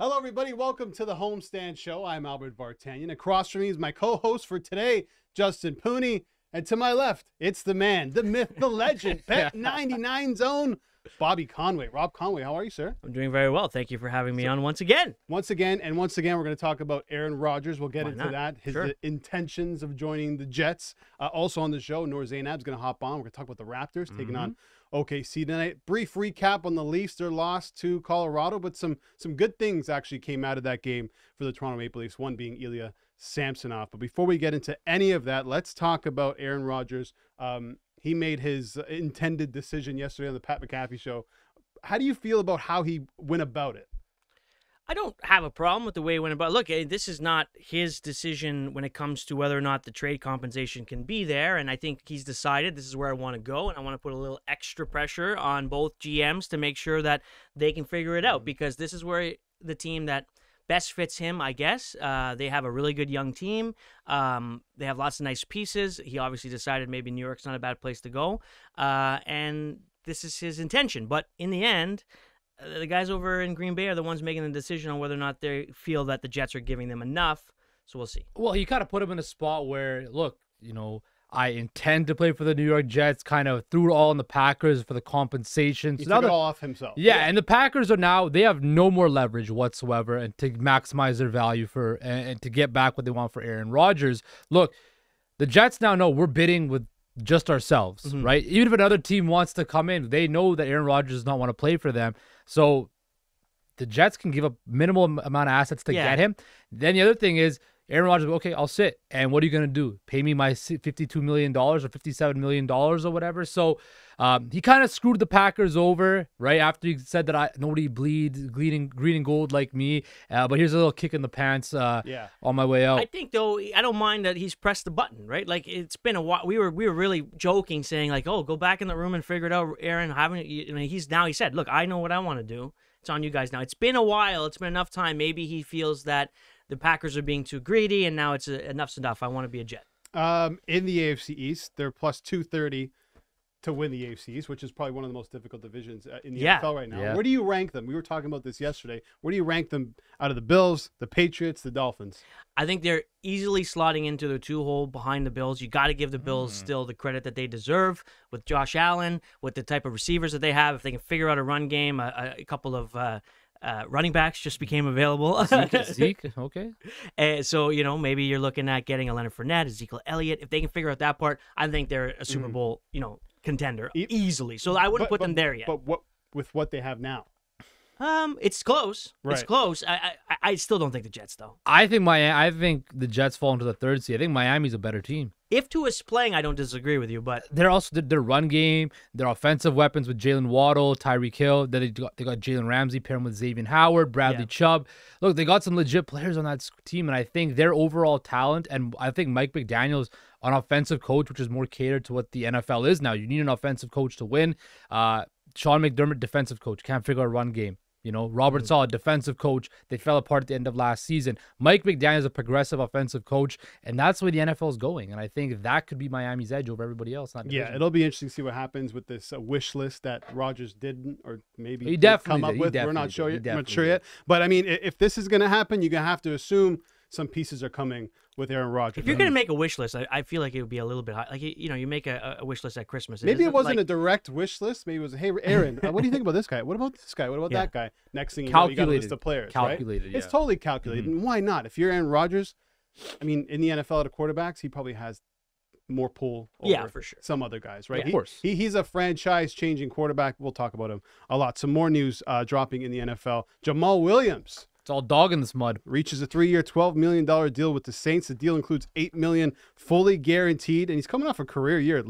Hello, everybody. Welcome to the Homestand Show. I'm Albert Vartanian. Across from me is my co-host for today, Justin Pooney. And to my left, it's the man, the myth, the legend, Bet99's own Bobby Conway. Rob Conway, how are you, sir? I'm doing very well. Thank you for having me on once again. Once again, we're going to talk about Aaron Rodgers. We'll get Why into not? that, his Sure. intentions of joining the Jets. Also on the show, Noor Zainab's going to hop on. We're going to talk about the Raptors taking on OKC tonight. Brief recap on the Leafs, their loss to Colorado, but some good things actually came out of that game for the Toronto Maple Leafs, one being Ilya Samsonov. But before we get into any of that, let's talk about Aaron Rodgers. He made his intended decision yesterday on the Pat McAfee show. How do you feel about how he went about it? I don't have a problem with the way he went about. Look, this is not his decision when it comes to whether or not the trade compensation can be there. And I think he's decided this is where I want to go. And I want to put a little extra pressure on both GMs to make sure that they can figure it out, because this is where the team that best fits him, I guess. They have a really good young team. They have lots of nice pieces. He obviously decided maybe New York's not a bad place to go. And this is his intention. But in the end, the guys over in Green Bay are the ones making the decision on whether or not they feel that the Jets are giving them enough. So we'll see. Well, he kind of put him in a spot where, look, I intend to play for the New York Jets, kind of threw it all on the Packers for the compensation. He So took now it all off himself. yeah, and the Packers they have no more leverage whatsoever and to maximize their value and to get back what they want for Aaron Rodgers. Look, the Jets now know we're bidding with just ourselves, right? Even if another team wants to come in, they know that Aaron Rodgers does not want to play for them. So the Jets can give up minimal amount of assets to get him. Then the other thing is, Aaron Rodgers, okay, I'll sit. And what are you going to do? Pay me my $52 million or $57 million or whatever? So he kind of screwed the Packers over, right? After he said that nobody bleeds green and gold like me. But here's a little kick in the pants on my way out. I think, though, I don't mind that he's pressed the button, right? Like, it's been a while. We were really joking, saying, like, oh, go back in the room and figure it out, Aaron. He said, look, I know what I want to do. It's on you guys now. It's been a while. It's been enough time. Maybe he feels that the Packers are being too greedy, and now it's enough's enough. I want to be a Jet. In the AFC East, they're plus 230 to win the AFC East, which is probably one of the most difficult divisions in the NFL right now. Yeah. Where do you rank them? We were talking about this yesterday. Where do you rank them out of the Bills, the Patriots, the Dolphins? I think they're easily slotting into their two-hole behind the Bills. You got to give the Bills still the credit that they deserve with Josh Allen, with the type of receivers that they have. If they can figure out a run game, a couple of running backs just became available. Zeke, okay. So, maybe you're looking at getting a Leonard Fournette, Ezekiel Elliott. If they can figure out that part, I think they're a Super Bowl, contender easily. So I wouldn't put them there yet. But what with what they have now? It's close. Right. It's close. I still don't think the Jets, though. I think the Jets fall into the third seed. I think Miami's a better team. If Tua's playing, I don't disagree with you, but They're also their run game, their offensive weapons with Jalen Waddle, Tyreek Hill. Then they got Jalen Ramsey pairing with Xavier Howard, Bradley Chubb. Look, they got some legit players on that team, and I think their overall talent, and I think Mike McDaniel's an offensive coach, which is more catered to what the NFL is now. You need an offensive coach to win. Sean McDermott, defensive coach, can't figure out a run game. Robert Saleh, defensive coach. They fell apart at the end of last season. Mike McDaniel is a progressive offensive coach, and that's where the NFL is going. And I think that could be Miami's edge over everybody else. Yeah, it'll be interesting to see what happens with this wish list that Rodgers didn't, or maybe He did definitely come up did. He with. We're definitely not did. sure He yet. I'm not definitely sure did. yet. But I mean, if this is going to happen, you're going to have to assume some pieces are coming with Aaron Rodgers. if you're going to make a wish list, I feel like it would be a little bit high. Like, you make a wish list at Christmas. Maybe it isn't wasn't like, a direct wish list. Maybe it was, hey, Aaron, what do you think about this guy? What about this guy? What about that guy? Next thing you know, you got a list of players. Calculated, right? yeah. It's totally calculated. And why not? If you're Aaron Rodgers, I mean, in the NFL at quarterbacks, he probably has more pull over for sure. some other guys, right? Yeah, of course. He's a franchise-changing quarterback. We'll talk about him a lot. Some more news dropping in the NFL. Jamaal Williams It's all dog in this mud. reaches a 3-year, $12 million deal with the Saints. The deal includes $8 million fully guaranteed, and he's coming off a career year.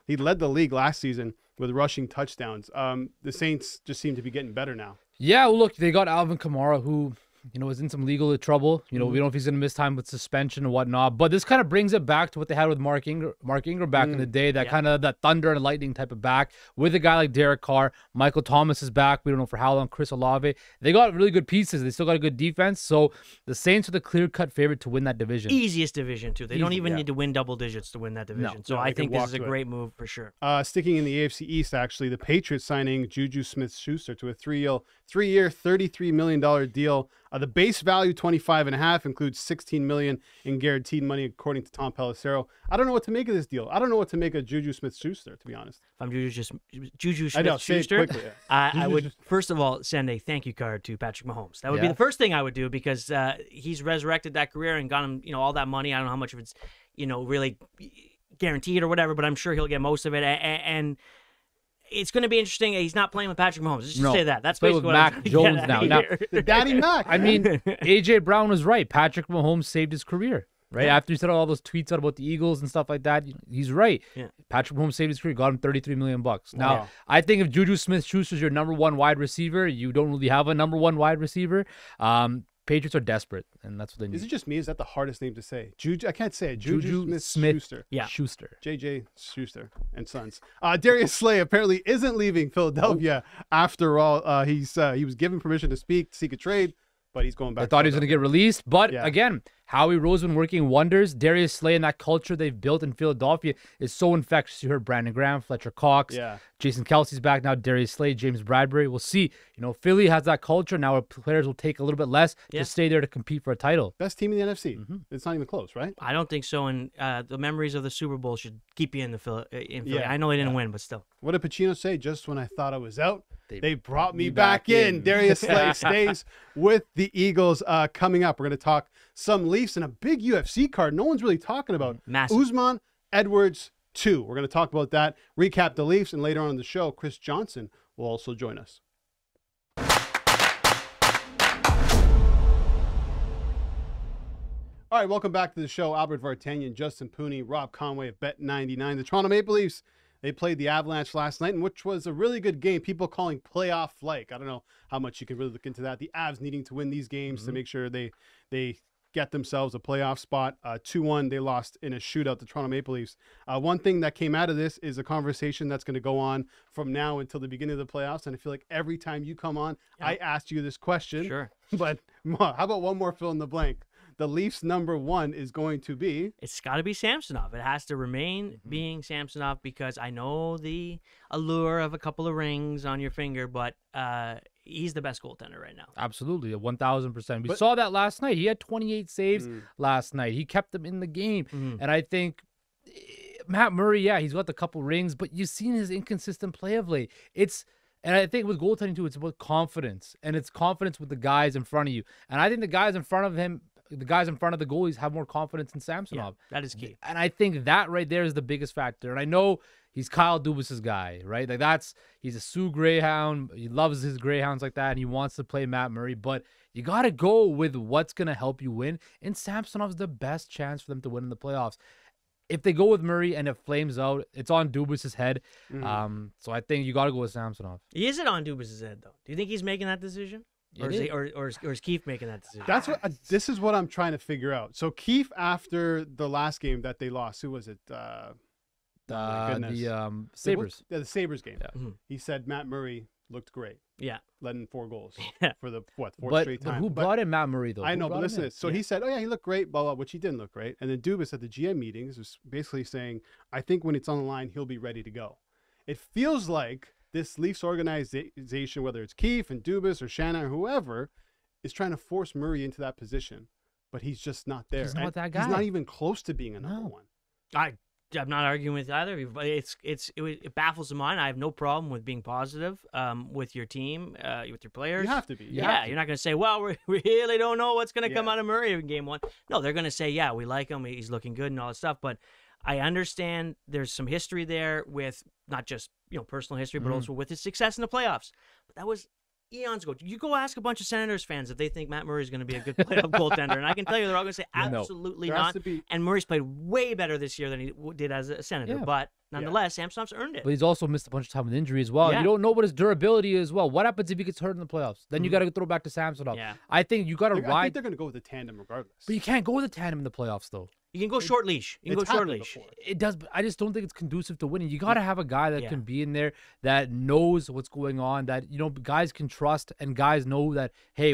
He led the league last season with rushing touchdowns. The Saints just seem to be getting better now. Yeah, well, look, they got Alvin Kamara, who is in some legal trouble. We don't know if he's going to miss time with suspension and whatnot. But this kind of brings it back to what they had with Mark Ingram back in the day, that kind of that thunder and lightning type of back with a guy like Derek Carr. Michael Thomas is back. We don't know for how long. Chris Olave. They got really good pieces. They still got a good defense. So the Saints are the clear-cut favorite to win that division. Easiest division, too. They don't even need to win double digits to win that division. So I think this is a great move for sure. Sticking in the AFC East, actually, the Patriots signing Juju Smith-Schuster to a three-year, $33 million deal. The base value, 25.5, includes $16 million in guaranteed money, according to Tom Pelissero. I don't know what to make of this deal. I don't know what to make of Juju Smith-Schuster, to be honest. If I'm Juju Smith-Schuster, I would first of all send a thank you card to Patrick Mahomes. That would be the first thing I would do, because he's resurrected that career and got him, all that money. I don't know how much of it's, really guaranteed or whatever, but I'm sure he'll get most of it. And it's going to be interesting. He's not playing with Patrick Mahomes. Let's just say that. That's basically what Mac Jones now. The Daddy Mac. I mean, AJ Brown was right. Patrick Mahomes saved his career. Right after he said all those tweets out about the Eagles and stuff like that, he's right. Yeah. Patrick Mahomes saved his career, got him $33 million. Now, I think if Juju Smith-Schuster is your number one wide receiver, you don't really have a number one wide receiver. Patriots are desperate, and that's what they need. Is it just me? Is that the hardest name to say? Juju, I can't say it. Juju Smith-Schuster. Yeah. Schuster. JJ Schuster and Sons. Darius Slay apparently isn't leaving Philadelphia after all. He was given permission to seek a trade, but he's going back. I thought he was going to get released, but again, Howie Roseman working wonders. Darius Slay and that culture they've built in Philadelphia is so infectious. You heard Brandon Graham, Fletcher Cox, Jason Kelsey's back now, Darius Slay, James Bradbury. We'll see. Philly has that culture now where players will take a little bit less to stay there to compete for a title. Best team in the NFC. It's not even close, right? I don't think so, and the memories of the Super Bowl should keep you in Philly. I know they didn't win, but still. What did Pacino say? Just when I thought I was out, they brought me back in. Darius Slay stays with the Eagles. Coming up, we're going to talk some Leafs and a big UFC card no one's really talking about. Massive. Usman, Edwards 2. We're going to talk about that, recap the Leafs, and later on in the show, Chris Johnson will also join us. All right, welcome back to the show. Albert Vartanian, Justin Pooney, Rob Conway of Bet99. The Toronto Maple Leafs, they played the Avalanche last night, which was a really good game. People calling playoff-like. I don't know how much you can really look into that. The Avs needing to win these games to make sure they get themselves a playoff spot. 2-1, they lost in a shootout, the Toronto Maple Leafs. One thing that came out of this is a conversation that's going to go on from now until the beginning of the playoffs, and I feel like every time you come on, I asked you this question. Sure. But how about one more fill in the blank? The Leafs' number one is going to be? It's got to be Samsonov. It has to remain being Samsonov, because I know the allure of a couple of rings on your finger, but he's the best goaltender right now. Absolutely, 1,000%. We saw that last night. He had 28 saves last night. He kept them in the game. And I think Matt Murray, he's got the couple rings, but you've seen his inconsistent play of late. And I think with goaltending too, it's about confidence, and it's confidence with the guys in front of you. And I think the guys in front of him, the guys in front of the goalies, have more confidence in Samsonov. Yeah, that is key. And I think that right there is the biggest factor. And I know he's Kyle Dubas's guy, right? He's a Sioux Greyhound. He loves his Greyhounds like that, and he wants to play Matt Murray. But you got to go with what's going to help you win. And Samsonov's the best chance for them to win in the playoffs. If they go with Murray and it flames out, it's on Dubas's head. So I think you got to go with Samsonov. Is it on Dubas's head, though? Do you think he's making that decision? Or is Keefe making that decision? That's what. This is what I'm trying to figure out. So Keefe, after the last game that they lost, who was it? The Sabres. The Sabres game. Yeah. He said Matt Murray looked great. Yeah. Led in 4 goals for the fourth straight time. But who brought in Matt Murray, though? I know, but listen to this. So he said, he looked great, blah, blah, which he didn't look great. And then Dubas at the GM meetings was basically saying, I think when it's on the line, he'll be ready to go. It feels like this Leafs organization, whether it's Keefe and Dubas or Shannon or whoever, is trying to force Murray into that position. But he's just not there. He's not that guy. He's not even close to being a number one. I'm not arguing with either. It baffles the mind. I have no problem with being positive with your team, with your players. You have to be. You're not going to say, well, we really don't know what's going to come out of Murray in game 1. No, they're going to say, yeah, we like him. He's looking good and all that stuff. But I understand there's some history there with not just personal history, but also with his success in the playoffs. But that was eons ago. You go ask a bunch of Senators fans if they think Matt Murray is going to be a good playoff goaltender, and I can tell you they're all going to say absolutely not. And Murray's played way better this year than he did as a Senator, but nonetheless, Samsonov's earned it. But he's also missed a bunch of time with injury as well. You don't know what his durability is. Well, what happens if he gets hurt in the playoffs? Then you got to throw back to Samsonov. I think you got to ride. I think they're going to go with the tandem regardless. But you can't go with the tandem in the playoffs, though. You can go short leash. You can go short leash. It does, but I just don't think it's conducive to winning. You got to have a guy that can be in there, that knows what's going on, that guys can trust, and guys know that, hey,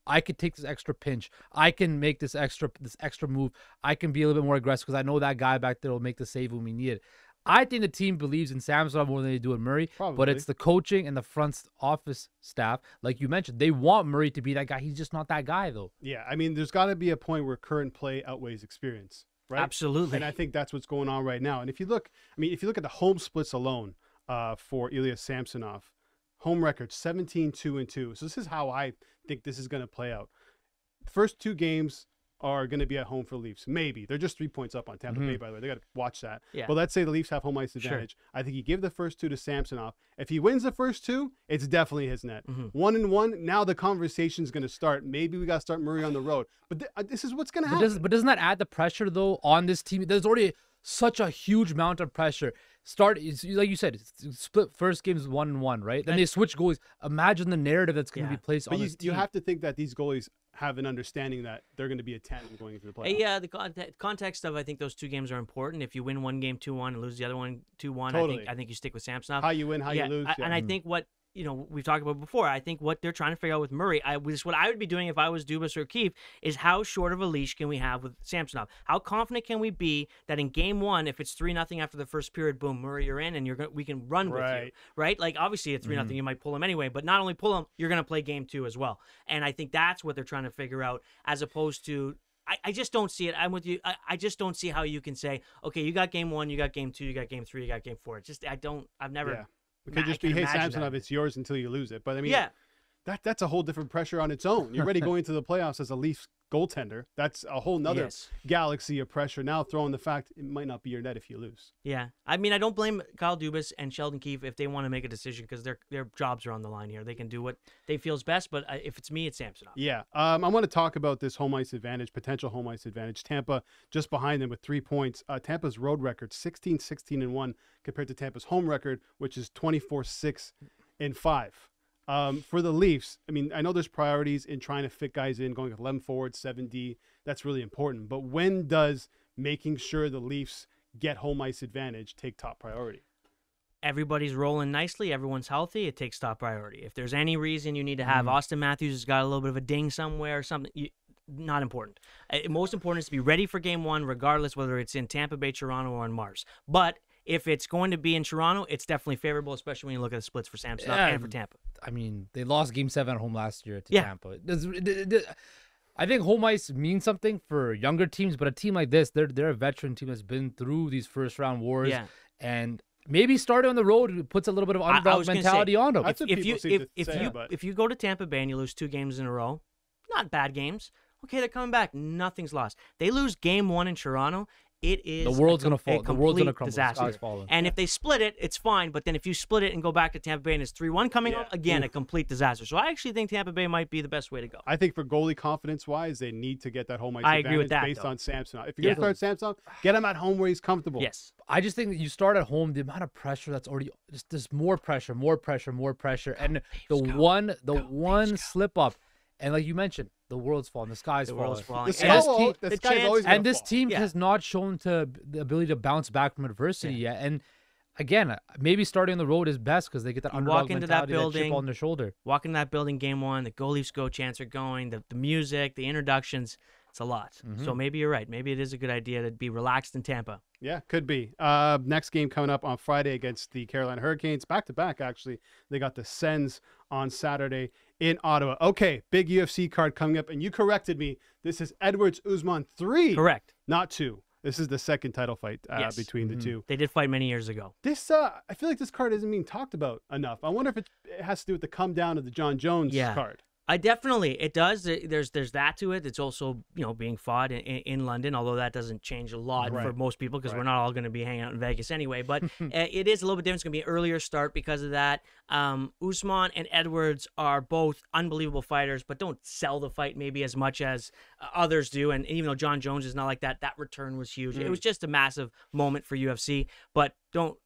I could take this extra pinch, I can make this extra move, I can be a little bit more aggressive because I know that guy back there will make the save when we need it. I think the team believes in Samsonov more than they do in Murray, but it's the coaching and the front office staff. Like you mentioned, they want Murray to be that guy. He's just not that guy, though. Yeah, I mean, there's got to be a point where current play outweighs experience, right? Absolutely. And I think that's what's going on right now. And if you look at the home splits alone for Ilya Samsonov, home record 17-2-2. So this is how I think this is going to play out. The first two games are going to be at home for the Leafs. Maybe. They're just 3 points up on Tampa Bay, by the way. They got to watch that. Yeah. But let's say the Leafs have home ice advantage. I think you give the first two to Samsonov. If he wins the first two, it's definitely his net. 1-1, now the conversation's going to start. Maybe we got to start Murray on the road. But this is what's going to happen. But doesn't that add the pressure, though, on this team? There's already such a huge amount of pressure. Like you said, split first game's 1-1, right? Then they switch goalies. Imagine the narrative that's going to be placed on this team. You have to think that these goalies have an understanding that they're going to be a tandem going into the playoffs. Yeah, the context of I think those two games are important. If you win one game 2-1 and lose the other one 2-1, I think you stick with Samsonov. How you win, how you lose. And I think what we've talked about before. I think what they're trying to figure out with Murray, what I would be doing if I was Dubas or Keefe, is how short of a leash can we have with Samsonov? How confident can we be that in game one, if it's 3-0 after the first period, boom, Murray, you're in, and we can run with you, right? Like obviously at 3-0, you might pull him anyway, but not only pull him, you're going to play game two as well. And I think that's what they're trying to figure out, as opposed to. I just don't see it. I'm with you. I just don't see how you can say, okay, you got game one, you got game two, you got game three, you got game four. It's just I've never. Yeah. It could just be, hey, Samsonov, it's yours until you lose it. But I mean, that's a whole different pressure on its own. You're already going into the playoffs as a Leafs goaltender. That's a whole nother galaxy of pressure. Now throwing the fact it might not be your net if you lose. Yeah. I mean, I don't blame Kyle Dubas and Sheldon Keefe if they want to make a decision, because their jobs are on the line here. They can do what they feel is best, but if it's me, it's Samsonov. Yeah. I want to talk about this home ice advantage, potential home ice advantage. Tampa just behind them with 3 points. Tampa's road record, 16-16-1, compared to Tampa's home record, which is 24-6-5. For the Leafs, I mean, I know there's priorities in trying to fit guys in, going with 11 forward, 7D. That's really important. But when does making sure the Leafs get home ice advantage take top priority? Everybody's rolling nicely. Everyone's healthy. It takes top priority. If there's any reason you need to have Austin Matthews has got a little bit of a ding somewhere or something, not important. Most important is to be ready for game one, regardless whether it's in Tampa Bay, Toronto, or in Mars. But if it's going to be in Toronto, it's definitely favorable, especially when you look at the splits for Samsonov and for Tampa. I mean, they lost Game 7 at home last year to Tampa. I think home ice means something for younger teams, but a team like this, they're a veteran team that's been through these first-round wars. And maybe starting on the road puts a little bit of underdog mentality on them. If you go to Tampa Bay and you lose 2 games in a row, not bad games. Okay, they're coming back. Nothing's lost. They lose game 1 in Toronto. It is the world's gonna fall. The world's gonna crumble. Disaster. And if they split it, it's fine. But then if you split it and go back to Tampa Bay and it's 3-1 coming up, again, a complete disaster. So I actually think Tampa Bay might be the best way to go. I think for goalie confidence-wise, they need to get that home ice advantage agree with that, based though. on Samsonov. If you're going to start Samsonov, get him at home where he's comfortable. Yes. I just think that you start at home, the amount of pressure that's already just there's more pressure, and the one slip up, and like you mentioned, the world's falling, the sky's falling. The sky's always and this fall. team has not shown the ability to bounce back from adversity yet. And again, maybe starting on the road is best because they get that underdog mentality, that chip on their shoulder. Walk into that building game 1, the goal Leafs go chants are going, the music, the introductions. It's a lot. So maybe you're right. Maybe it is a good idea to be relaxed in Tampa. Yeah, could be. Next game coming up on Friday against the Carolina Hurricanes. Back-to-back, actually. They got the Sens on Saturday in Ottawa. Okay, big UFC card coming up, and you corrected me. This is Edwards-Usman 3. Correct. Not 2. This is the second title fight between the two. They did fight many years ago. This, I feel like this card isn't being talked about enough. I wonder if it has to do with the come down of the John Jones card. I definitely, it does. There's that to it. It's also, being fought in London, although that doesn't change a lot for most people because we're not all going to be hanging out in Vegas anyway. But it is a little bit different. It's going to be an earlier start because of that. Usman and Edwards are both unbelievable fighters, but don't sell the fight maybe as much as others do. And even though John Jones is not like that, that return was huge. It was just a massive moment for UFC. But don't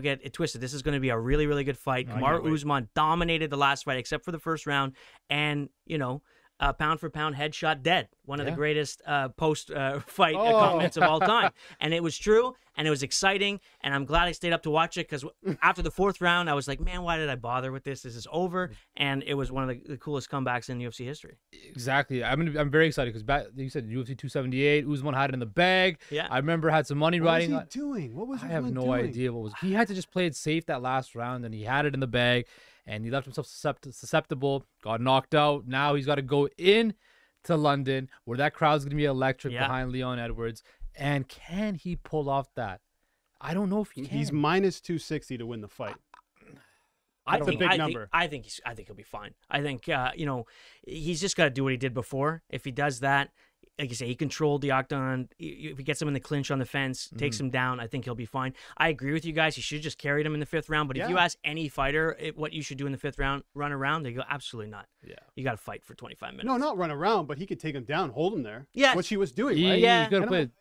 get it twisted. This is going to be a really, really good fight. Kamaru Usman dominated the last fight, except for the first round. And, pound for pound, headshot dead. One of the greatest post-fight comments of all time. And it was true, and it was exciting, and I'm glad I stayed up to watch it because after the fourth round, I was like, man, why did I bother with this? This is over. And it was one of the coolest comebacks in UFC history. Exactly. I'm very excited because you said UFC 278, Usman had it in the bag. Yeah. I remember had some money riding. What was he doing? What was I have no doing? idea what was. He had to just play it safe that last round, and he had it in the bag. And he left himself susceptible, got knocked out. Now he's got to go in to London, where that crowd's going to be electric behind Leon Edwards. And can he pull off that? I don't know if he can. He's minus 260 to win the fight. I think he'll be fine. I think, he's just got to do what he did before. If he does that, like you say, he controlled the octagon. If he gets him in the clinch on the fence, takes him down, I think he'll be fine. I agree with you guys. He should have just carried him in the fifth round. But if you ask any fighter what you should do in the fifth round, run around, they go, absolutely not. Yeah. You got to fight for 25 minutes. No, not run around, but he could take him down, hold him there. Yeah. Which he was doing, right? Yeah.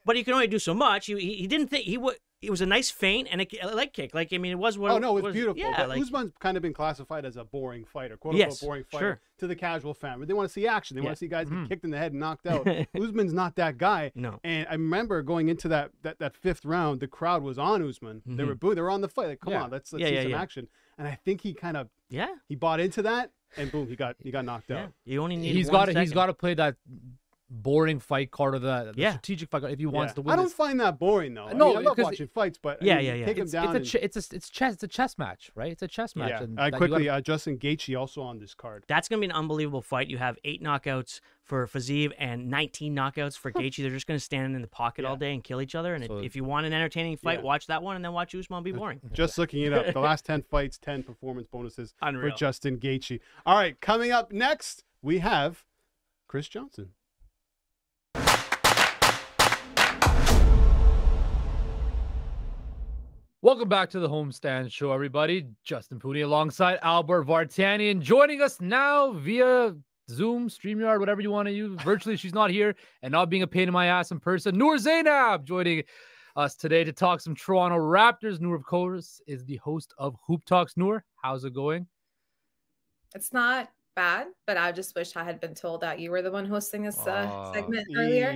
But he can only do so much. He didn't think he would. It was a nice feint and a leg kick. Like, I mean, it was what. Oh, no, it was beautiful. Yeah, but Usman's kind of been classified as a boring fighter, quote-unquote boring fighter to the casual fan. But they want to see action. They want to see guys get kicked in the head and knocked out. Usman's not that guy. No. And I remember going into that fifth round, the crowd was on Usman. They were booing. They were on the fight. Like, come on, let's see some action. And I think he kind of he bought into that, and boom, he got knocked out. You only need he's got to play that boring fight card of the strategic fight card if he wants to win. I don't find that boring though. No, I love watching fights, but take him down. It's a chess match, right? It's a chess match. Yeah. And quickly, Justin Gaethje also on this card. That's gonna be an unbelievable fight. You have 8 knockouts for Fiziev and 19 knockouts for Gaethje. They're just gonna stand in the pocket all day and kill each other. And if you want an entertaining fight, watch that one and then watch Usman be boring. Just looking it up, the last 10 fights, 10 performance bonuses for Justin Gaethje. All right, coming up next, we have Chris Johnson. Welcome back to the Homestand Show, everybody. Justin Pooney alongside Albert Vartanian, joining us now via Zoom, StreamYard, whatever you want to use. Virtually, she's not here, and not being a pain in my ass in person. Noor Zainab joining us today to talk some Toronto Raptors. Noor, of course, is the host of Hoop Talks. Noor, how's it going? It's not bad, but I just wish I had been told that you were the one hosting this segment earlier.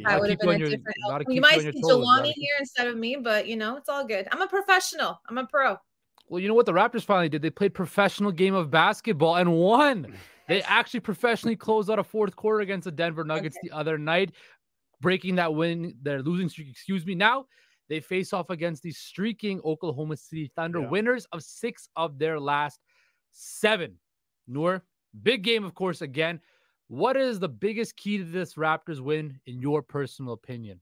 I would have been a different outcome. You might see Jelani here instead of me, but it's all good. I'm a professional. I'm a pro. Well, you know what the Raptors finally did? They played professional game of basketball and won. They actually professionally closed out a fourth quarter against the Denver Nuggets the other night, breaking that their losing streak, Now they face off against the streaking Oklahoma City Thunder, winners of 6 of their last 7. Noor, big game, of course, again. What is the biggest key to this Raptors win, in your personal opinion?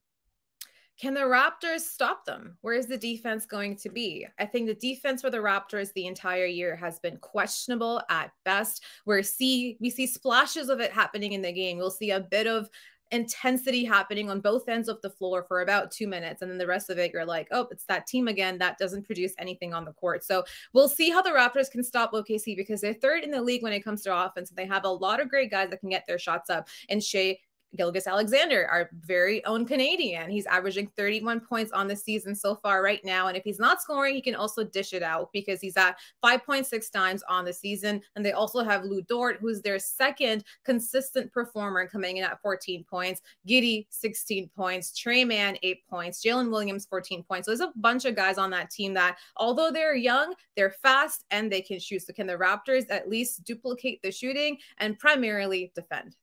Can the Raptors stop them? Where is the defense going to be? I think the defense for the Raptors the entire year has been questionable at best. We see splashes of it happening in the game. We'll see a bit of intensity happening on both ends of the floor for about 2 minutes. And then the rest of it, you're like, oh, it's that team again that doesn't produce anything on the court. So we'll see how the Raptors can stop OKC because they're third in the league when it comes to offense. They have a lot of great guys that can get their shots up. And Shai Gilgeous-Alexander, our very own Canadian. He's averaging 31 points on the season so far right now. And if he's not scoring, he can also dish it out because he's at 5.6 times on the season. And they also have Lou Dort, who's their second consistent performer, coming in at 14 points. Giddey, 16 points. Trey Mann, 8 points. Jalen Williams, 14 points. So there's a bunch of guys on that team that, although they're young, they're fast and they can shoot. So can the Raptors at least duplicate the shooting and primarily defend?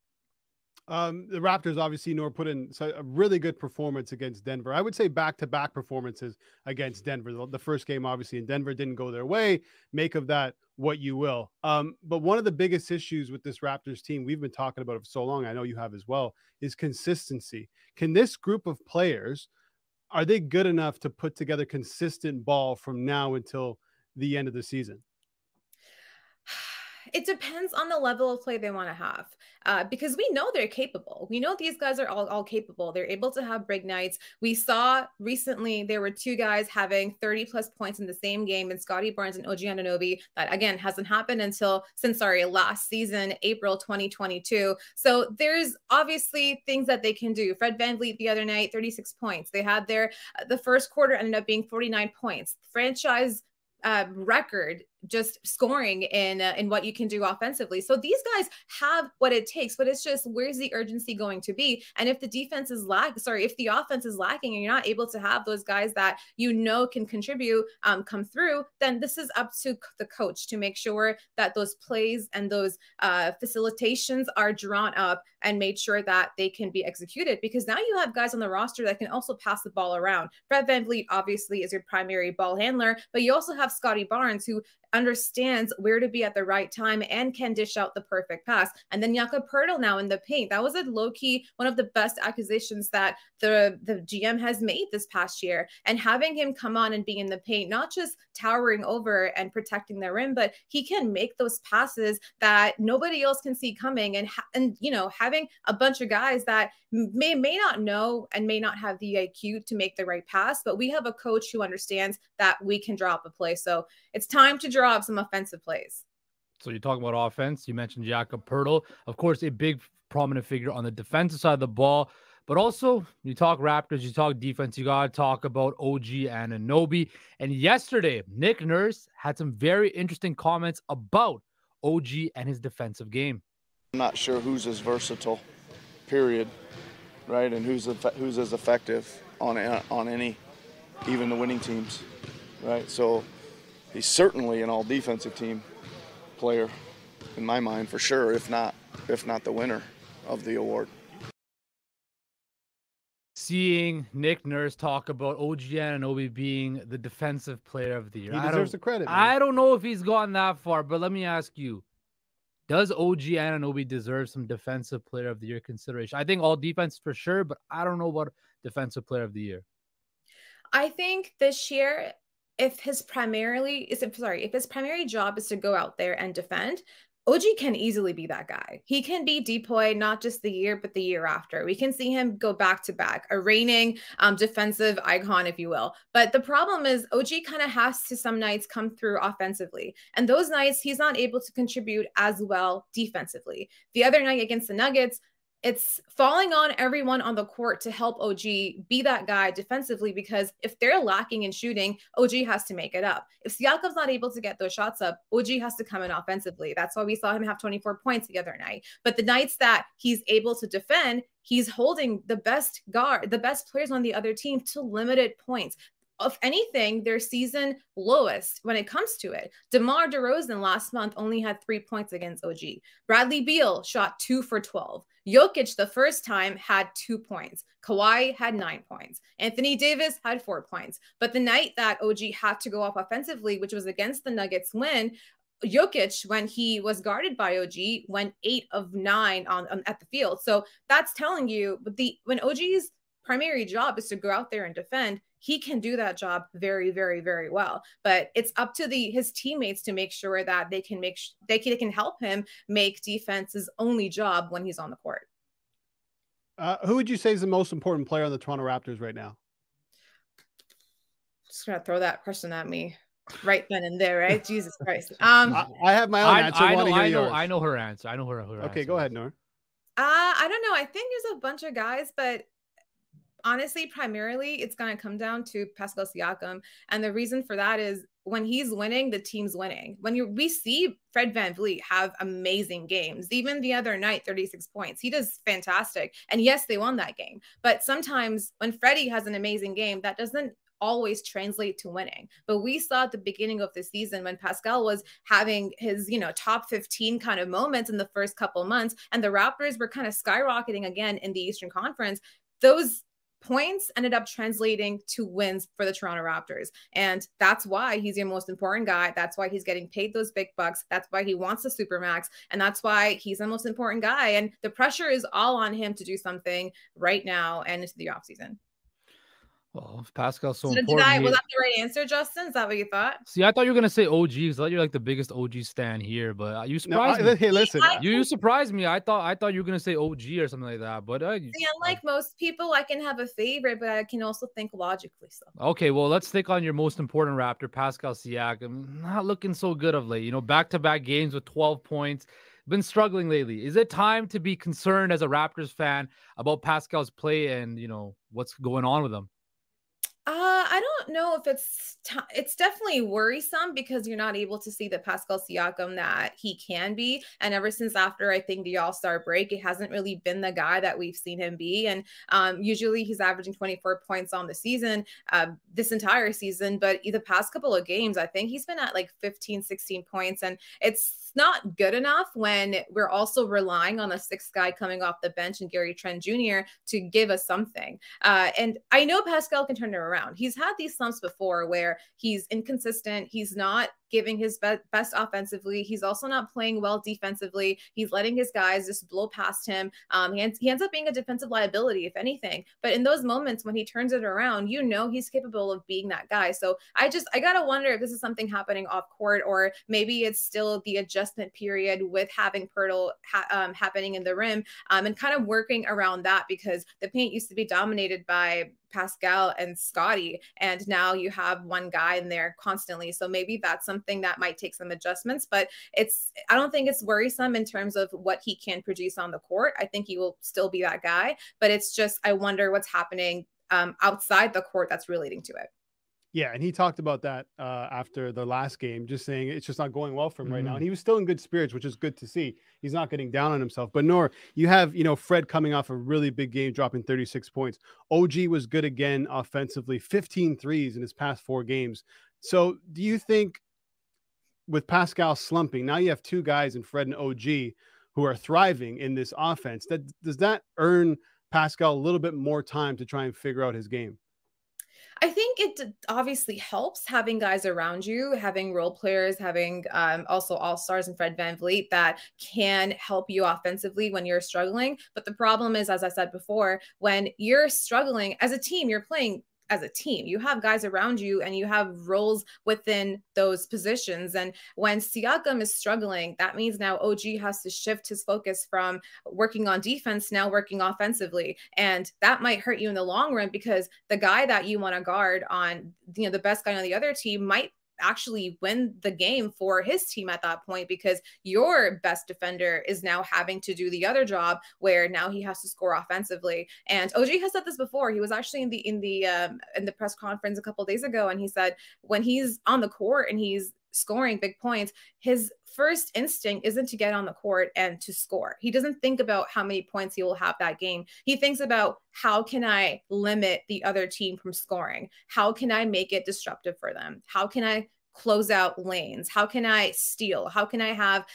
The Raptors obviously put in a really good performance against Denver. I would say back-to-back performances against Denver. The first game obviously in Denver didn't go their way. Make of that what you will. But one of the biggest issues with this Raptors team, we've been talking about it for so long, I know you have as well, is consistency. Can this group of players, are they good enough to put together consistent ball from now until the end of the season? It depends on the level of play they want to have, because we know they're capable. We know these guys are all capable. They're able to have big nights. We saw recently there were two guys having 30+ points in the same game, in Scotty Barnes and OG Anunoby. That again hasn't happened since last season, April 2022. So there's obviously things that they can do. Fred VanVleet the other night, 36 points. They had the first quarter ended up being 49 points. Franchise record just scoring in what you can do offensively. So these guys have what it takes, but it's just, where's the urgency going to be? And if the if the offense is lacking and you're not able to have those guys that can contribute come through, then this is up to the coach to make sure that those plays and those facilitations are drawn up and made sure that they can be executed, because now you have guys on the roster that can also pass the ball around. Fred VanVleet obviously is your primary ball handler, but you also have Scotty Barnes, who understands where to be at the right time and can dish out the perfect pass. And then Jakob Poeltl now in the paint. That was a low-key, one of the best acquisitions that the GM has made this past year. And having him come on and be in the paint, not just towering over and protecting the rim, but he can make those passes that nobody else can see coming. And having a bunch of guys that may not know and may not have the IQ to make the right pass, but we have a coach who understands that we can draw up a play. So it's time to draw up some offensive plays. So you're talking about offense. You mentioned Jakob Poeltl, of course, a big prominent figure on the defensive side of the ball. But also, you talk Raptors, you talk defense, you got to talk about OG Anunoby. And yesterday, Nick Nurse had some very interesting comments about OG and his defensive game. I'm not sure who's as versatile, period, right? And who's as effective on any, even the winning teams, right? So he's certainly an all-defensive team player, in my mind, for sure, if not the winner of the award. Seeing Nick Nurse talk about OG Anunoby being the defensive player of the year. He deserves the credit, man. I don't know if he's gone that far, but let me ask you, does OG Anunoby deserve some defensive player of the year consideration? I think all defense for sure, but I don't know about defensive player of the year. I think this year, if his primary job is to go out there and defend, OG can easily be that guy. He can be DPOY not just the year, but the year after. We can see him go back to back, a reigning defensive icon, if you will. But the problem is OG kind of has to some nights come through offensively. And those nights, he's not able to contribute as well defensively. The other night against the Nuggets, it's falling on everyone on the court to help OG be that guy defensively, because if they're lacking in shooting, OG has to make it up. If Siakam's not able to get those shots up, OG has to come in offensively. That's why we saw him have 24 points the other night. But the nights that he's able to defend, he's holding the best players on the other team to limited points. If anything, their season lowest when it comes to it. DeMar DeRozan last month only had 3 points against OG. Bradley Beal shot 2 for 12. Jokic the first time had 2 points. Kawhi had 9 points. Anthony Davis had 4 points. But the night that OG had to go off offensively, which was against the Nuggets win, Jokic, when he was guarded by OG, went 8 of 9 at the field. So that's telling you, when OG's primary job is to go out there and defend, he can do that job very, very, very well. But it's up to his teammates to make sure that they can help him make defense's only job when he's on the court. Who would you say is the most important player on the Toronto Raptors right now? Just gonna throw that question at me right then and there, right? Jesus Christ. I have my own answer. I know her answer. I know her Okay, answer. go ahead, Noor. I don't know. I think there's a bunch of guys, but honestly, primarily, it's going to come down to Pascal Siakam. And the reason for that is when he's winning, the team's winning. We see Fred VanVleet have amazing games. Even the other night, 36 points. He does fantastic. And yes, they won that game. But sometimes when Freddie has an amazing game, that doesn't always translate to winning. But we saw at the beginning of the season when Pascal was having his, top 15 kind of moments in the first couple months, and the Raptors were kind of skyrocketing again in the Eastern Conference, those points ended up translating to wins for the Toronto Raptors. And that's why he's your most important guy. That's why he's getting paid those big bucks. That's why he wants the Supermax. And that's why he's the most important guy. And the pressure is all on him to do something right now and into the offseason. Well, if Pascal's so Was important. that the right answer, Justin? Is that what you thought? See, I thought you were gonna say OG because I thought you're like the biggest OG stan here, but you No, surprised me. hey, listen. You surprised me. I thought you were gonna say OG or something like that. But See, unlike most people, I can have a favorite, but I can also think logically. So okay, well, let's stick on your most important Raptor, Pascal Siakam. Not looking so good of late. You know, back-to-back games with 12 points. Been struggling lately. Is it time to be concerned as a Raptors fan about Pascal's play and, you know, what's going on with him? I don't know if it's definitely worrisome because you're not able to see the Pascal Siakam that he can be. And ever since after, I think, the All-Star break, it hasn't really been the guy that we've seen him be. And usually he's averaging 24 points on the season, this entire season. But the past couple of games, I think he's been at like 15, 16 points. And it's not good enough when we're also relying on a sixth guy coming off the bench and Gary Trent Jr. to give us something. And I know Pascal can turn it around. He's had these slumps before where he's inconsistent. He's not giving his best offensively. He's also not playing well defensively. He's letting his guys just blow past him. He ends up being a defensive liability, if anything. But in those moments when he turns it around, you know he's capable of being that guy. So I gotta wonder if this is something happening off court, or maybe it's still the adjustment period with having Pirtle happening in the rim, and kind of working around that, because the paint used to be dominated by Pascal and Scotty, and now you have one guy in there constantly. So maybe that's something that might take some adjustments, but I don't think it's worrisome in terms of what he can produce on the court. I think he will still be that guy, but it's just, I wonder what's happening outside the court that's relating to it. Yeah, and he talked about that after the last game, just saying it's just not going well for him right now. And he was still in good spirits, which is good to see. He's not getting down on himself. But Noor, you have, Fred coming off a really big game, dropping 36 points. OG was good again offensively, 15 threes in his past 4 games. So do you think with Pascal slumping, now you have 2 guys in Fred and OG who are thriving in this offense, does that earn Pascal a little bit more time to try and figure out his game? I think it obviously helps having guys around you, having role players, having also all-stars and Fred VanVleet that can help you offensively when you're struggling. But the problem is, as I said before, when you're struggling as a team, you're playing as a team. You have guys around you and you have roles within those positions. And when Siakam is struggling, that means now OG has to shift his focus from working on defense, now working offensively. And that might hurt you in the long run, because the guy that you want to guard on, the best guy on the other team might actually win the game for his team at that point, because your best defender is now having to do the other job where now he has to score offensively. And OG has said this before. He was actually in the press conference a couple of days ago, and he said when he's on the court and he's scoring big points, his first instinct isn't to get on the court and to score. He doesn't think about how many points he will have that game. He thinks about, how can I limit the other team from scoring? How can I make it disruptive for them? How can I close out lanes? How can I steal? How can I have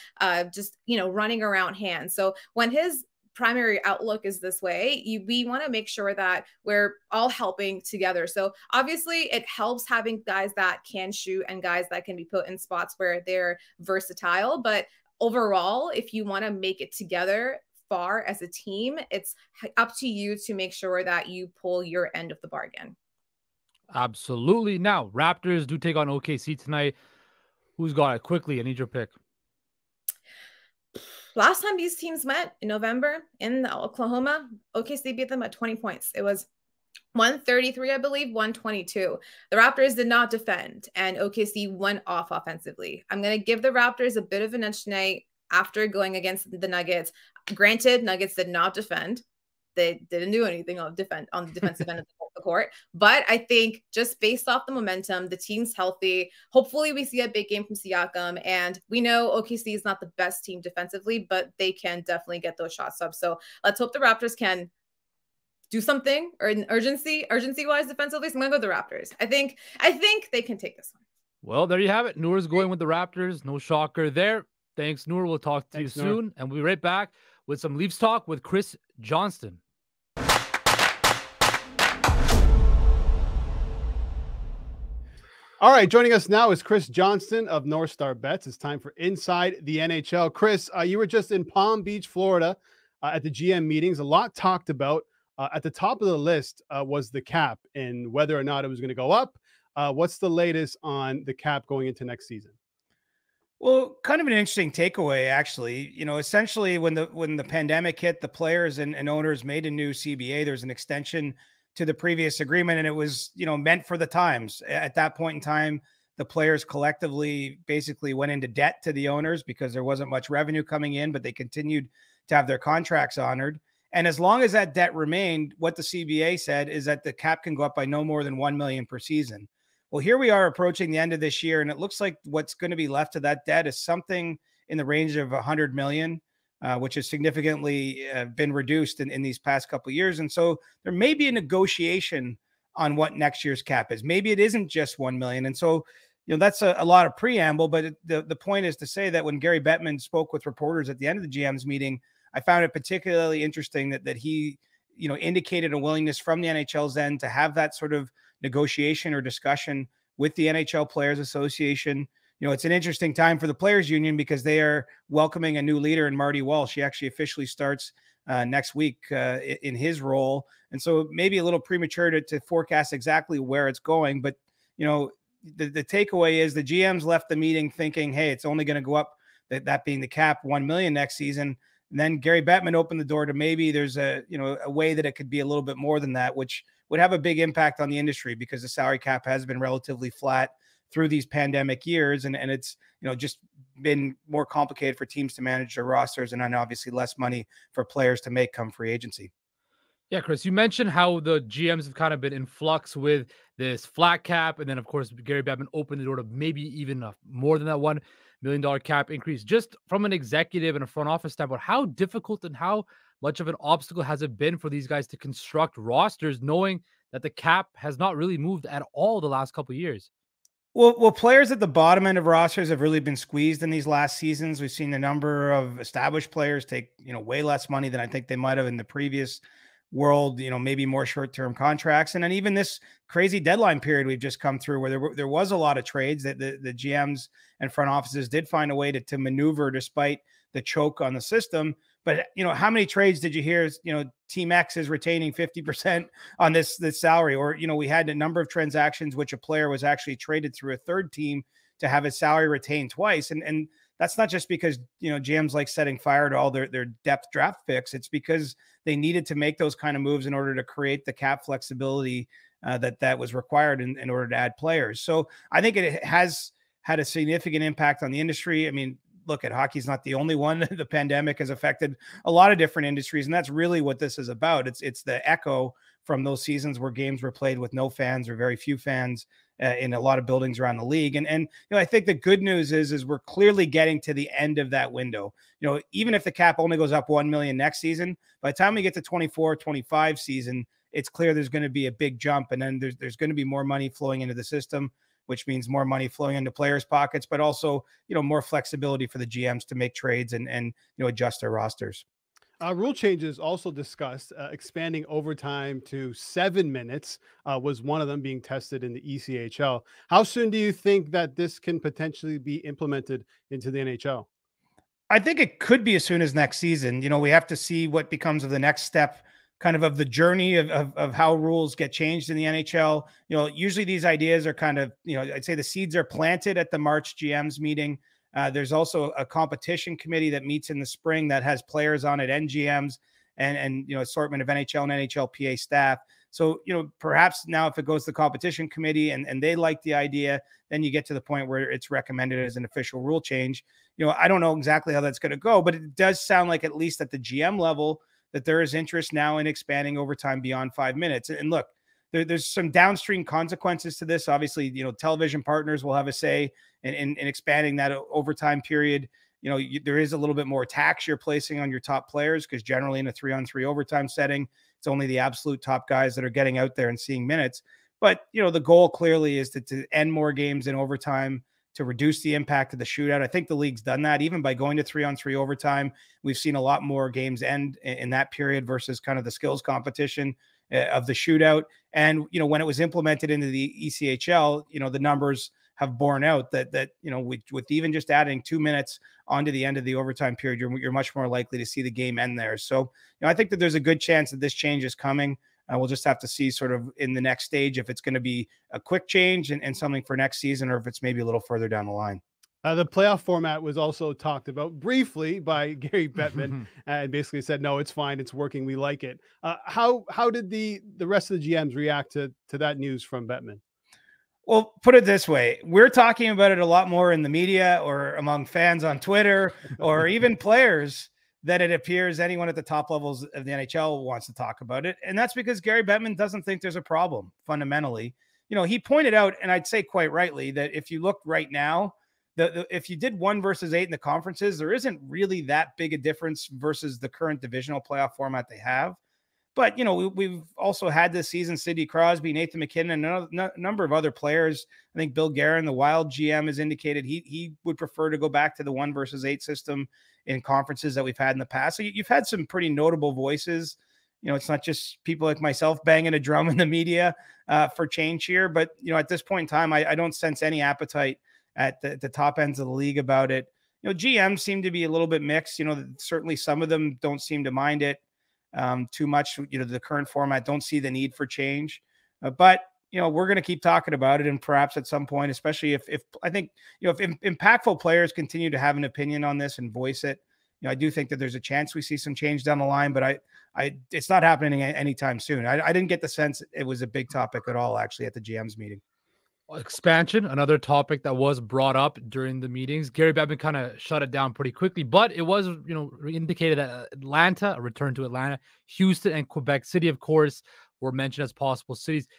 just, running around hands? So when his primary outlook is this way, we want to make sure that we're all helping together. So obviously it helps having guys that can shoot and guys that can be put in spots where they're versatile. But overall, if you want to make it together far as a team, it's up to you to make sure that you pull your end of the bargain. Absolutely. Now, Raptors do take on OKC tonight. Who's got it? Quickly, I need your pick. Last time these teams met in November in Oklahoma, OKC beat them at 20 points. It was 133, I believe, 122. The Raptors did not defend, and OKC went off offensively. I'm going to give the Raptors a bit of an edge tonight after going against the Nuggets. Granted, Nuggets did not defend. They didn't do anything on the defensive end of the court. But I think just based off the momentum, the team's healthy. Hopefully we see a big game from Siakam. And we know OKC is not the best team defensively, but they can definitely get those shots up. So let's hope the Raptors can do something, or urgency-wise defensively. So I'm going to go with the Raptors. I think they can take this one. Well, there you have it. Noor's going with the Raptors. No shocker there. Thanks, Noor. We'll talk to you soon. And we'll be right back with some Leafs talk with Chris Johnston. All right, joining us now is Chris Johnston of NorthStar Bets. It's time for Inside the NHL. Chris, you were just in Palm Beach, Florida at the GM meetings. A lot talked about At the top of the list was the cap and whether or not it was going to go up. What's the latest on the cap going into next season? Well, kind of an interesting takeaway, actually. Essentially, when the pandemic hit, the players and owners made a new CBA. There's an extension to the previous agreement, and it was meant for the times. At that point in time, the players collectively basically went into debt to the owners because there wasn't much revenue coming in, but they continued to have their contracts honored. And as long as that debt remained, what the CBA said is that the cap can go up by no more than $1 million per season. Well, here we are approaching the end of this year, and it looks like what's going to be left of that debt is something in the range of $100 million, which has significantly been reduced in these past couple of years. And so there may be a negotiation on what next year's cap is. Maybe it isn't just $1 million. And so, that's a lot of preamble, but the point is to say that when Gary Bettman spoke with reporters at the end of the GM's meeting, I found it particularly interesting that he, indicated a willingness from the NHL's end to have that sort of negotiation or discussion with the NHL Players Association. It's an interesting time for the Players Union because they are welcoming a new leader in Marty Walsh. He actually officially starts next week in his role. And so maybe a little premature to forecast exactly where it's going. But, the takeaway is the GMs left the meeting thinking, hey, it's only going to go up, that being the cap, $1 million next season. And then Gary Bettman opened the door to maybe there's a way that it could be a little bit more than that, which would have a big impact on the industry because the salary cap has been relatively flat through these pandemic years. And it's, just been more complicated for teams to manage their rosters and then obviously less money for players to make come free agency. Yeah, Chris, you mentioned how the GMs have kind of been in flux with this flat cap. And then, of course, Gary Bettman opened the door to maybe even more than that $1 million cap increase. Just from an executive and a front office standpoint, how difficult and how much of an obstacle has it been for these guys to construct rosters, knowing that the cap has not really moved at all the last couple of years? Well, players at the bottom end of rosters have really been squeezed in these last seasons. We've seen a number of established players take, way less money than I think they might have in the previous world, maybe more short-term contracts. And then even this crazy deadline period we've just come through where there was a lot of trades that the GMs and front offices did find a way to maneuver despite the choke on the system. But, how many trades did you hear, Team X is retaining 50% on this salary? Or, we had a number of transactions which a player was actually traded through a third team to have his salary retained twice. And that's not just because, GMs like setting fire to all their depth draft picks. It's because they needed to make those kind of moves in order to create the cap flexibility that was required in order to add players. So I think it has had a significant impact on the industry. I mean, look, at hockey's not the only one. The pandemic has affected a lot of different industries, and that's really what this is about. It's the echo from those seasons where games were played with no fans or very few fans in a lot of buildings around the league. And I think the good news is we're clearly getting to the end of that window. Even if the cap only goes up 1 million next season, by the time we get to 24-25 season, it's clear there's going to be a big jump, and then there's going to be more money flowing into the system, which means more money flowing into players' pockets, but also, more flexibility for the GMs to make trades and adjust their rosters. Rule changes also discussed. Expanding overtime to 7 minutes was one of them being tested in the ECHL. How soon do you think that this can potentially be implemented into the NHL? I think it could be as soon as next season. We have to see what becomes of the next step kind of the journey of how rules get changed in the NHL. Usually these ideas are kind of, I'd say the seeds are planted at the March GMs meeting. There's also a competition committee that meets in the spring that has players on it and GMs and assortment of NHL and NHLPA staff. So, perhaps now if it goes to the competition committee and they like the idea, then you get to the point where it's recommended as an official rule change. I don't know exactly how that's going to go, but it does sound like at least at the GM level that there is interest now in expanding overtime beyond 5 minutes. And look, there's some downstream consequences to this. Obviously, television partners will have a say in expanding that overtime period. There is a little bit more tax you're placing on your top players because generally in a 3-on-3 overtime setting, it's only the absolute top guys that are getting out there and seeing minutes. But, the goal clearly is to end more games in overtime, to reduce the impact of the shootout. I think the league's done that even by going to 3-on-3 overtime. We've seen a lot more games end in that period versus kind of the skills competition of the shootout. And, when it was implemented into the ECHL, the numbers have borne out that with even just adding 2 minutes onto the end of the overtime period, you're much more likely to see the game end there. So I think that there's a good chance that this change is coming. We'll just have to see sort of in the next stage if it's going to be a quick change and something for next season, or if it's maybe a little further down the line. The playoff format was also talked about briefly by Gary Bettman and basically said, no, it's fine. It's working. We like it. How did the rest of the GMs react to that news from Bettman? Well, put it this way. We're talking about it a lot more in the media or among fans on Twitter or even players than it appears anyone at the top levels of the NHL wants to talk about it. And that's because Gary Bettman doesn't think there's a problem fundamentally. He pointed out, and I'd say quite rightly, that if you look right now, if you did 1 versus 8 in the conferences, there isn't really that big a difference versus the current divisional playoff format they have. But, we've also had this season, Sidney Crosby, Nathan McKinnon, and a number of other players. I think Bill Guerin, the Wild GM, has indicated he would prefer to go back to the 1 versus 8 system in conferences that we've had in the past. So you've had some pretty notable voices. It's not just people like myself banging a drum in the media for change here. But, at this point in time, I don't sense any appetite at the top ends of the league about it. GMs seem to be a little bit mixed. Certainly some of them don't seem to mind it too much. The current format don't see the need for change. But we're going to keep talking about it, and perhaps at some point, especially if I think if impactful players continue to have an opinion on this and voice it, I do think that there's a chance we see some change down the line. But it's not happening anytime soon. I didn't get the sense it was a big topic at all actually at the GM's meeting. Expansion, another topic that was brought up during the meetings. Gary Bettman kind of shut it down pretty quickly, but it was, indicated that Atlanta, a return to Atlanta, Houston, and Quebec City, of course, were mentioned as possible cities.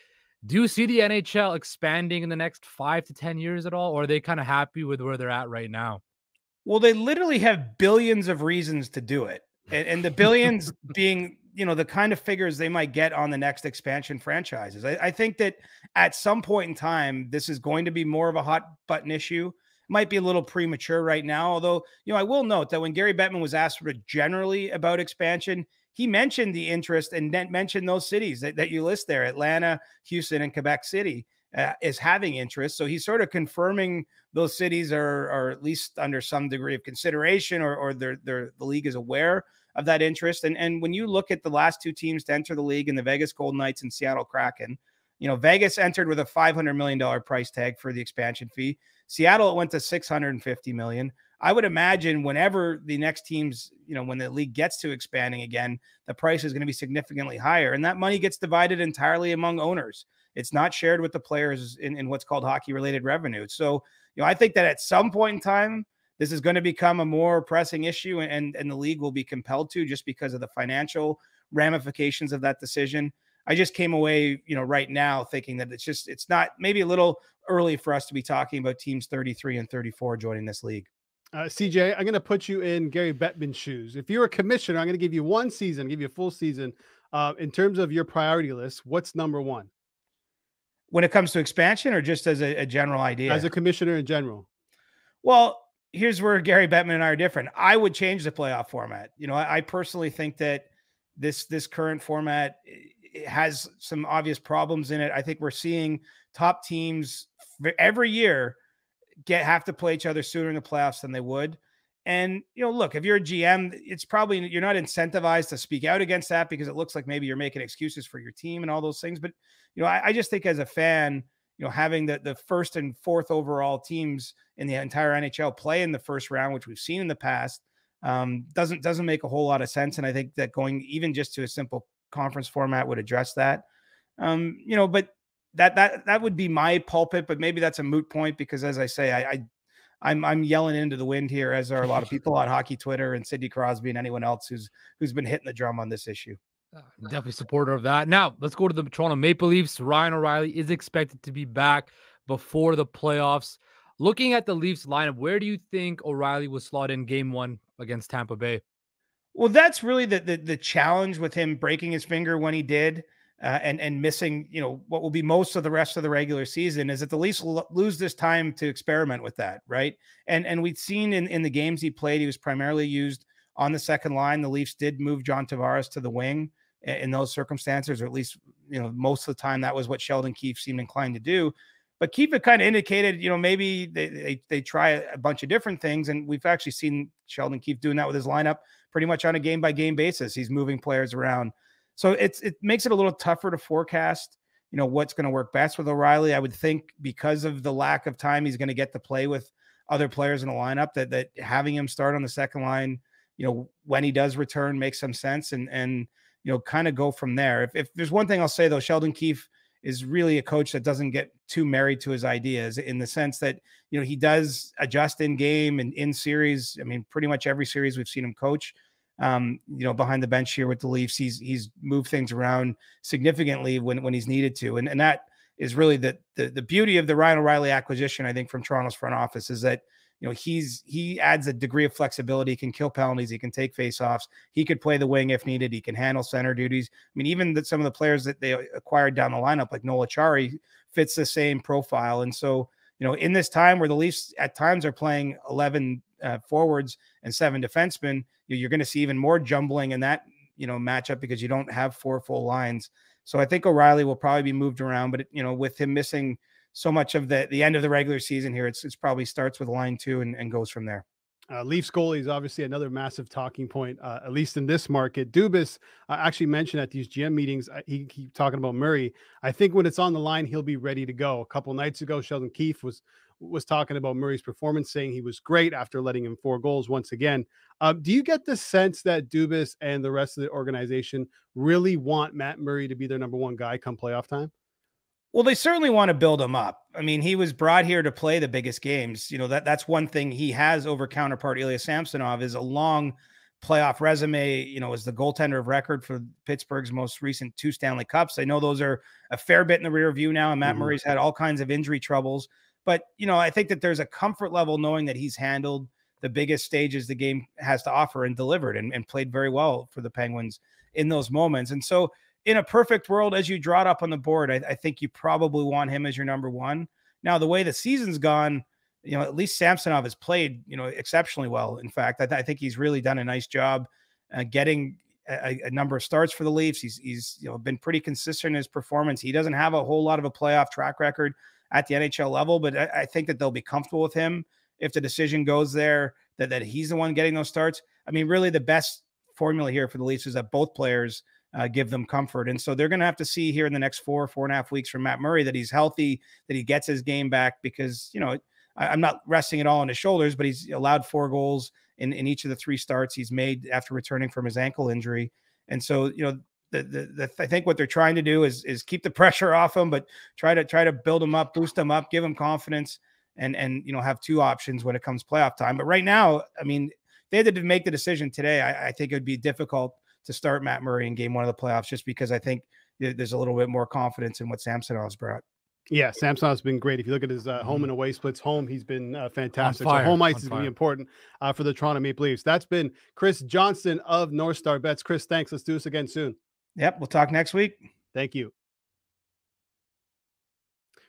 Do you see the NHL expanding in the next 5 to 10 years at all, or are they kind of happy with where they're at right now? Well, they literally have billions of reasons to do it. And the billions being, the kind of figures they might get on the next expansion franchises. I think that at some point in time, this is going to be more of a hot button issue. Might be a little premature right now. Although, I will note that when Gary Bettman was asked generally about expansion, he mentioned the interest and then mentioned those cities that you list there, Atlanta, Houston, and Quebec City, is having interest. So he's sort of confirming those cities are at least under some degree of consideration, or the league is aware of that interest. And when you look at the last 2 teams to enter the league in the Vegas Golden Knights and Seattle Kraken, Vegas entered with a $500 million price tag for the expansion fee. Seattle, it went to $650 million. I would imagine whenever the next teams, when the league gets to expanding again, the price is going to be significantly higher. And that money gets divided entirely among owners. It's not shared with the players in what's called hockey-related revenue. So, I think that at some point in time, this is going to become a more pressing issue, and the league will be compelled to, just because of the financial ramifications of that decision. I just came away, right now thinking that it's not, maybe a little early for us to be talking about teams 33 and 34 joining this league. CJ, I'm going to put you in Gary Bettman's shoes. If you're a commissioner, I'm going to give you one season, give you a full season. In terms of your priority list, what's number 1? When it comes to expansion, or just as a general idea? As a commissioner in general. Well, here's where Gary Bettman and I are different. I would change the playoff format. I personally think that this current format has some obvious problems in it. I think we're seeing top teams every year have to play each other sooner in the playoffs than they would. And, look, if you're a GM, it's probably, you're not incentivized to speak out against that, because it looks like maybe you're making excuses for your team and all those things. But, I just think as a fan, having the first and fourth overall teams in the entire NHL play in the first round, which we've seen in the past, doesn't make a whole lot of sense. And I think that going even just to a simple conference format would address that. But that would be my pulpit, but maybe that's a moot point, because as I say, I'm yelling into the wind here, as are a lot of people on hockey Twitter, and Sidney Crosby and anyone else who's been hitting the drum on this issue. Definitely supporter of that. Now let's go to the Toronto Maple Leafs. Ryan O'Reilly is expected to be back before the playoffs. Looking at the Leafs lineup, where do you think O'Reilly was slot in Game 1 against Tampa Bay? Well, that's really the challenge with him breaking his finger when he did, and missing, what will be most of the rest of the regular season, is that the Leafs will lose this time to experiment with that, right? And we've seen in the games he played, he was primarily used on the second line. The Leafs did move John Tavares to the wing in those circumstances, or at least, most of the time that was what Sheldon Keefe seemed inclined to do. But Keefe had kind of indicated, maybe they try a bunch of different things. And we've actually seen Sheldon Keefe doing that with his lineup pretty much on a game-by-game basis. He's moving players around. So it makes it a little tougher to forecast, what's going to work best with O'Reilly. I would think because of the lack of time he's going to get to play with other players in the lineup, that having him start on the second line, when he does return makes some sense and kind of go from there. If there's one thing I'll say, though, Sheldon Keefe is really a coach that doesn't get too married to his ideas, in the sense that, he does adjust in game and in series. I mean, pretty much every series we've seen him coach, behind the bench here with the Leafs, he's moved things around significantly when he's needed to. And that is really the beauty of the Ryan O'Reilly acquisition, I think, from Toronto's front office, is that, he adds a degree of flexibility. He can kill penalties. He can take faceoffs. He could play the wing if needed. He can handle center duties. I mean, even some of the players that they acquired down the lineup, like Noel Acciari, fits the same profile. And so, in this time where the Leafs at times are playing 11 forwards and 7 defensemen, you're going to see even more jumbling in that, matchup, because you don't have 4 full lines. So I think O'Reilly will probably be moved around, but with him missing so much of the end of the regular season here, it's probably starts with line 2 and goes from there. Leafs goalie is obviously another massive talking point, at least in this market. Dubas actually mentioned at these GM meetings, he keep talking about Murray. I think when it's on the line, he'll be ready to go. A couple nights ago, Sheldon Keefe was talking about Murray's performance, saying he was great after letting him 4 goals once again. Do you get the sense that Dubas and the rest of the organization really want Matt Murray to be their number 1 guy come playoff time? Well, they certainly want to build him up. I mean, he was brought here to play the biggest games. That's one thing he has over counterpart Ilya Samsonov, is a long playoff resume, as the goaltender of record for Pittsburgh's most recent 2 Stanley Cups. I know those are a fair bit in the rear view now, and Matt Murray's had all kinds of injury troubles. But, I think that there's a comfort level knowing that he's handled the biggest stages the game has to offer and delivered and played very well for the Penguins in those moments. And so, in a perfect world, as you draw it up on the board, I think you probably want him as your number 1. Now, the way the season's gone, at least Samsonov has played, exceptionally well. In fact, I think he's really done a nice job getting a number of starts for the Leafs. He's been pretty consistent in his performance. He doesn't have a whole lot of a playoff track record at the NHL level, but I think that they'll be comfortable with him if the decision goes there, that he's the one getting those starts. I mean, really the best formula here for the Leafs is that both players give them comfort. And so they're going to have to see here in the next 4.5 weeks from Matt Murray that he's healthy, that he gets his game back, because, I'm not resting it all on his shoulders, but he's allowed 4 goals in each of the 3 starts he's made after returning from his ankle injury. And so, I think what they're trying to do is keep the pressure off him, but try to build him up, boost him up, give him confidence, and have 2 options when it comes playoff time. But right now, I mean, they had to make the decision today. I think it would be difficult to start Matt Murray in game 1 of the playoffs, just because I think there's a little bit more confidence in what Samsonov's brought. Yeah, Samsonov's been great. If you look at his home and away splits, he's been fantastic. On fire, so home ice is fire. going to be important for the Toronto Maple Leafs. That's been Chris Johnston of NorthStar Bets. Chris, thanks. Let's do this again soon. Yep, we'll talk next week. Thank you.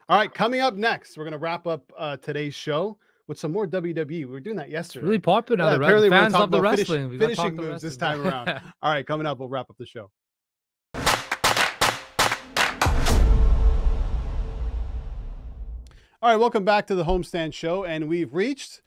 All right, coming up next, we're going to wrap up today's show with some more WWE. We were doing that yesterday. It's really popular now. Apparently, Fans we're love the about wrestling. finishing moves this time around. All right, coming up, we'll wrap up the show. All right, welcome back to the Homestand Show, and we've reached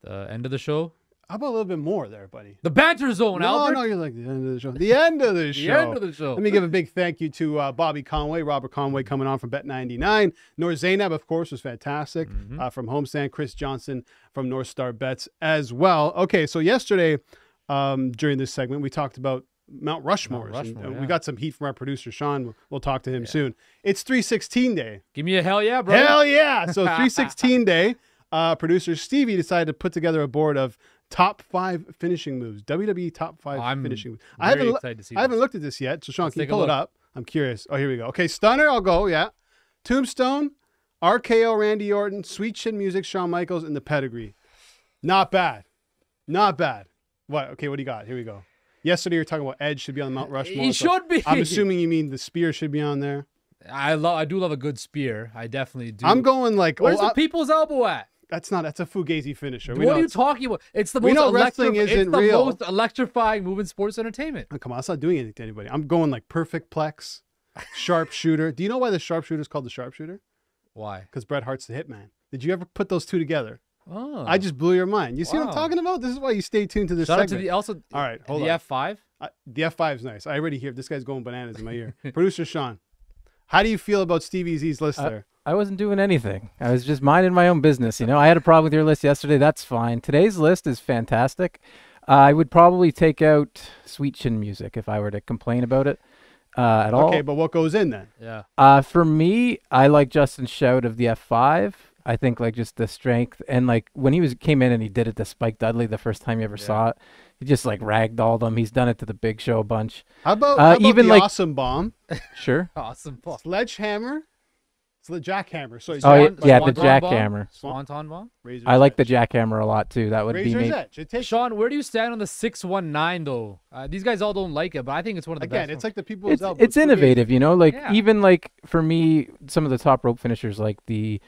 the end of the show. How about a little bit more there, buddy? The banter zone, Albert. No, you're like the end of the show. The end of the show. The end of the show. Let me give a big thank you to Bobby Conway, Robert Conway, coming on from Bet99. Noor Zainab, of course, was fantastic from Homestand. Chris Johnston from NorthStar Bets as well. Okay, so yesterday during this segment, we talked about Mount Rushmore. We got some heat from our producer, Sean. We'll talk to him soon. It's 316 day. Give me a hell yeah, bro. Hell yeah. So 316 day, producer Stevie decided to put together a board of top 5 finishing moves. WWE top 5 finishing moves. I haven't looked at this yet. So Sean, can you pull it up? I'm curious. Oh, here we go. Okay, Stunner, I'll go. Yeah. Tombstone, RKO, Randy Orton, Sweet Chin Music, Shawn Michaels, and the Pedigree. Not bad. Not bad. What? Okay, what do you got? Here we go. Yesterday you were talking about Edge should be on Mount Rushmore. He should be. I'm assuming you mean the spear should be on there. I do love a good spear. I definitely do. I'm going like, where's the people's elbow at? That's a Fugazi finisher. What are you talking about? It's the most most electrifying move in sports entertainment. Oh, come on, it's not doing anything to anybody. I'm going like perfect plex, sharpshooter. Do you know why the sharpshooter is called the sharpshooter? Why? Because Bret Hart's the Hitman. Did you ever put those two together? Oh. I just blew your mind. You see what I'm Wow. talking about? This is why you stay tuned to this Shout out segment. to the also. All right, hold the on. F5. The F5 is nice. I already hear this guy's going bananas in my ear. Producer Sean, how do you feel about Stevie Z's list there? I wasn't doing anything. I was just minding my own business. You know, I had a problem with your list yesterday. That's fine. Today's list is fantastic. I would probably take out Sweet Chin Music if I were to complain about it at all. Okay, but what goes in then? Yeah. For me, I like Justin's shout of the F5. I think like just the strength and like when he came in and he did it to Spike Dudley the first time you ever saw it, he just like ragdolled him. He's done it to the Big Show a bunch. How about even the like Awesome Bomb? Sure. Awesome. Sledgehammer? It's the Jackhammer. So Oh yeah, the Swanton jackhammer. Swanton bomb. Razor's I like the Edge. jackhammer a lot too. That would be Razor's me. Edge. It takes Sean, where do you stand on the 619 though? These guys all don't like it, but I think it's one of the again. best. It's like the people's elbow. It's innovative, you know. Like Yeah. even like for me, some of the top rope finishers like the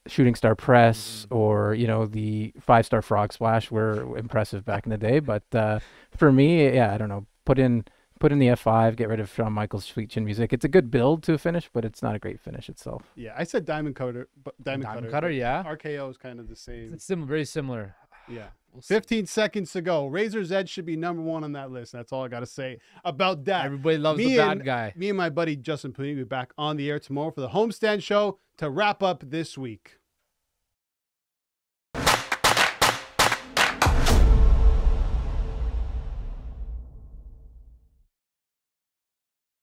Shooting Star Press or you know the 5-star Frog Splash were impressive back in the day. But for me, yeah, I don't know. Put in the F5, get rid of Shawn Michaels' Sweet Chin Music. It's a good build to a finish, but it's not a great finish itself. Yeah, I said Diamond Cutter. But Diamond Cutter, but yeah. RKO is kind of the same. It's very similar. Yeah. We'll see. 15 seconds to go. Razor's Edge should be #1 on that list. That's all I got to say about that. Everybody loves the bad guy. Me and my buddy Justin Puni will be back on the air tomorrow for the Homestand show to wrap up this week.